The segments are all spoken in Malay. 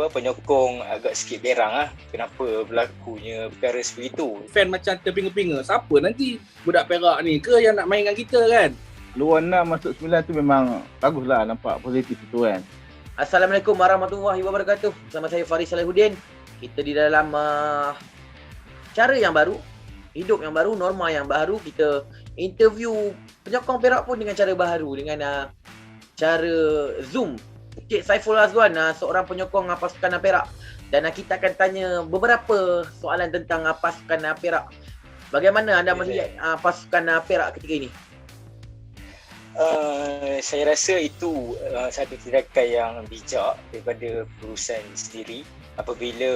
penyokong agak sikit berang kenapa berlakunya perkara seperti itu. Fan macam terpinga-pinga, siapa nanti budak Perak ni ke yang nak main dengan kita kan? Luar 6 masuk 9 tu memang baguslah, nampak positif itu kan. Assalamualaikum warahmatullahi wabarakatuh. Bersama saya Faris Salahuddin. Kita di dalam cara yang baru, hidup yang baru, norma yang baru. Kita interview penyokong Perak pun dengan cara baru, dengan cara Zoom. Cik Saiful Azwan, seorang penyokong pasukan Perak, dan kita akan tanya beberapa soalan tentang pasukan Perak. Bagaimana anda melihat pasukan Perak ketika ini? Saya rasa itu satu tindakan yang bijak daripada perusahaan sendiri apabila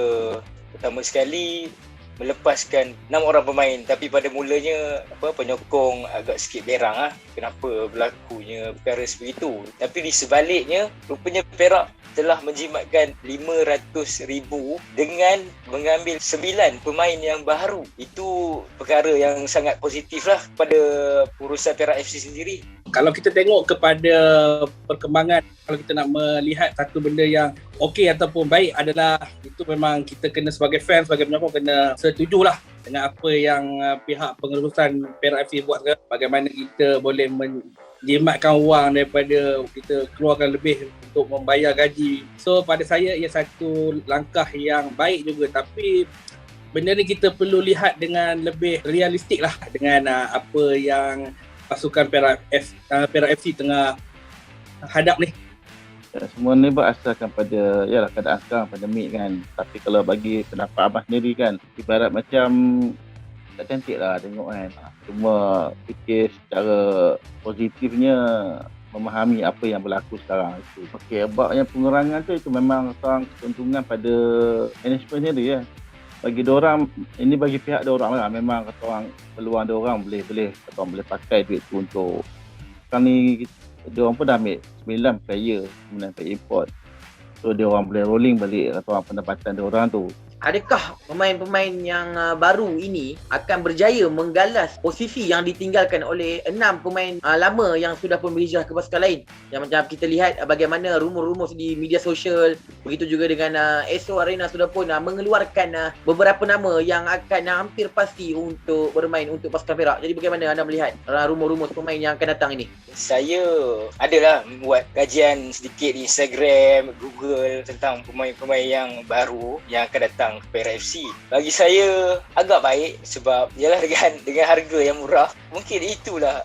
pertama sekali melepaskan 6 orang pemain, tapi pada mulanya penyokong agak sikit berang kenapa berlakunya perkara seperti itu. Tapi di sebaliknya, rupanya Perak telah menjimatkan 500,000 dengan mengambil 9 pemain yang baru. Itu perkara yang sangat positif lah pada urusan Perak FC sendiri. Kalau kita tengok kepada perkembangan, kalau kita nak melihat satu benda yang okey ataupun baik adalah itu memang kita kena sebagai fans, sebagai penyokong kena setujulah dengan apa yang pihak pengurusan Perak FC buat sekarang. Bagaimana kita boleh menjimatkan wang daripada kita keluarkan lebih untuk membayar gaji. So pada saya ia satu langkah yang baik juga, tapi benda ni kita perlu lihat dengan lebih realistik lah dengan apa yang pasukan Perak FC tengah hadap ni. Semua ni berasaskan pada keadaan sekarang, pandemik kan. Tapi kalau bagi pendapat abang sendiri kan, ibarat macam tak cantik lah tengok kan. Cuma fikir secara positifnya, memahami apa yang berlaku sekarang itu. Okey, abangnya pengurangan tu itu memang seorang keuntungan pada management sendiri ya. Bagi diorang, ini bagi pihak diorang lah, memang kata orang peluang diorang boleh kata orang boleh pakai duit tu untuk sekarang ni diorang pun dah ambil 9 player import, so diorang boleh rolling balik kata orang pendapatan diorang tu. Adakah pemain-pemain yang baru ini akan berjaya menggalas posisi yang ditinggalkan oleh 6 pemain lama yang sudah pun berhijrah ke pasukan lain? Yang macam kita lihat bagaimana rumor-rumor di media sosial, begitu juga dengan Astro Arena sudah pun mengeluarkan beberapa nama yang akan hampir pasti untuk bermain untuk pasukan Perak. Jadi bagaimana anda melihat rumor-rumor pemain yang akan datang ini? Saya adalah buat kajian sedikit di Instagram, Google tentang pemain-pemain yang baru yang akan datang ke Perak FC. Bagi saya agak baik sebab ialah dengan harga yang murah. Mungkin itulah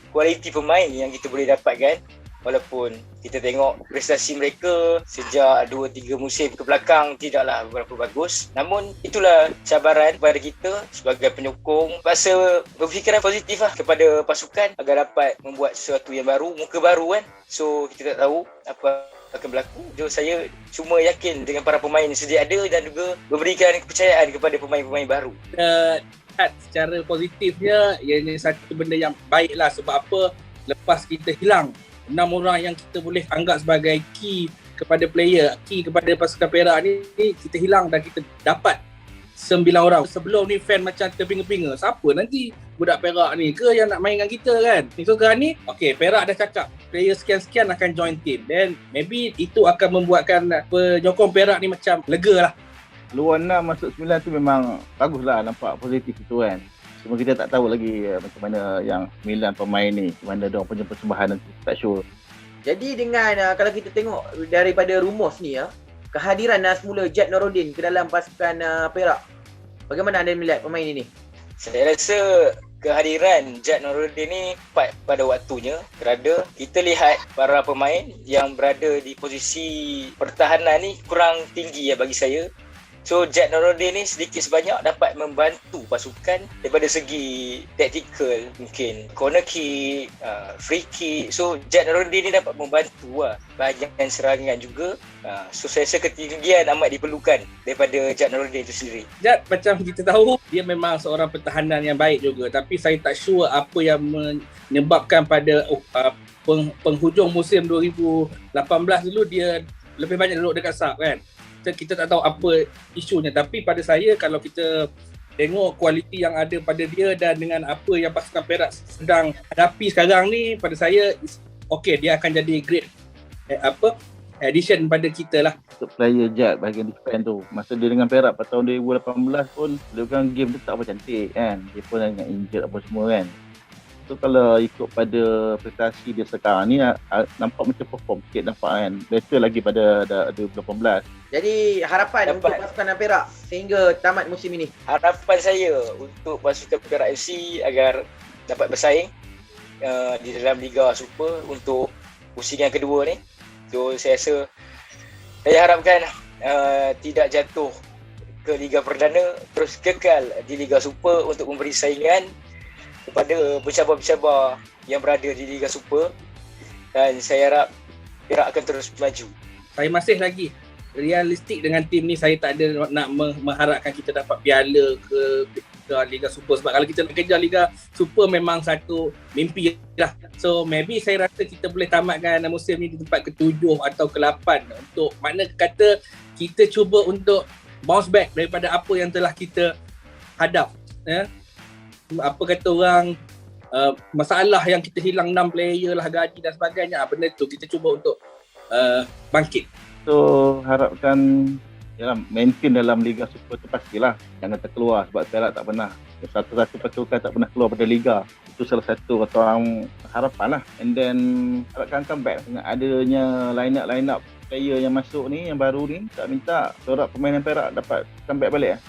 kualiti pemain yang kita boleh dapatkan. Walaupun kita tengok prestasi mereka sejak 2-3 musim ke belakang tidaklah berapa bagus, namun itulah cabaran kepada kita sebagai penyokong. Rasa berfikiran positif lah kepada pasukan agar dapat membuat sesuatu yang baru, muka baru kan. So kita tak tahu apa akan berlaku. So, saya cuma yakin dengan para pemain yang sedia ada dan juga memberikan kepercayaan kepada pemain-pemain baru. Secara positifnya, ianya satu benda yang baik lah. Sebab apa? Lepas kita hilang 6 orang yang kita boleh anggap sebagai key kepada player, key kepada pasukan Perak ni, kita hilang dan kita dapat 9 orang. Sebelum ni fan macam terpinga-pinga, siapa nanti budak Perak ni ke yang nak main dengan kita kan? So sekarang ni, Perak dah cakap player sekian-sekian akan join team. Then maybe itu akan membuatkan penyokong Perak ni macam lega lah. Luar 6 masuk 9 tu memang baguslah, nampak positif itu kan. Cuma kita tak tahu lagi macam mana yang 9 pemain ni, macam mana diorang punya persembahan nanti, tak sure. Jadi dengan kalau kita tengok daripada rumus ni kehadiran semula Jad Noordin ke dalam pasukan Perak, bagaimana anda melihat pemain ini? Saya rasa kehadiran Jad Noordin ni tepat pada waktunya kerana kita lihat para pemain yang berada di posisi pertahanan ni kurang tinggi bagi saya. So Jad Noordin ni sedikit sebanyak dapat membantu pasukan daripada segi taktikal, mungkin corner kick, free kick. So Jad Noordin ni dapat membantu bahagian serangan juga. So saya rasa ketinggian amat diperlukan daripada Jad Noordin itu sendiri. Jad macam kita tahu dia memang seorang pertahanan yang baik juga, tapi saya tak sure apa yang menyebabkan pada penghujung musim 2018 dulu dia lebih banyak duduk dekat sub kan. Kita tak tahu apa isunya, tapi pada saya kalau kita tengok kualiti yang ada pada dia dan dengan apa yang pasukan Perak sedang hadapi sekarang ni, pada saya dia akan jadi great addition pada kita lah. Untuk player Jad bahagian defend tu, masa dia dengan Perak pada tahun 2018 pun dia bukan game tu tak apa cantik kan, dia pun dengan injured apa semua kan. So kalau ikut pada prestasi dia sekarang ni nampak macam perform sikit nampak kan, better lagi pada 2018. Jadi harapan untuk pasukan Perak sehingga tamat musim ini. Harapan saya untuk pasukan Perak FC agar dapat bersaing di dalam Liga Super untuk pusingan kedua ni. So saya rasa saya harapkan tidak jatuh ke Liga Perdana, terus kekal di Liga Super untuk memberi saingan kepada pencabar-pencabar yang berada di Liga Super, dan saya harap Perak akan terus maju. Saya masih lagi realistik dengan tim ni. Saya tak ada nak mengharapkan kita dapat piala ke Liga Super, sebab kalau kita nak kejar Liga Super memang satu mimpi lah. So maybe saya rasa kita boleh tamatkan musim ni di tempat ke-7 atau ke-8, untuk makna kata kita cuba untuk bounce back daripada apa yang telah kita hadap. Apa kata orang, masalah yang kita hilang 6 player lah, gaji dan sebagainya, benda tu kita cuba untuk bangkit. So harapkan maintain dalam Liga Super tu pastilah, jangan terkeluar, sebab Perak tak pernah, satu-satu pasukan tak pernah keluar pada Liga. Itu salah satu orang harapan lah. And then harapkan comeback dengan adanya line up player yang masuk ni, yang baru ni, tak minta sorak permainan Perak dapat comeback balik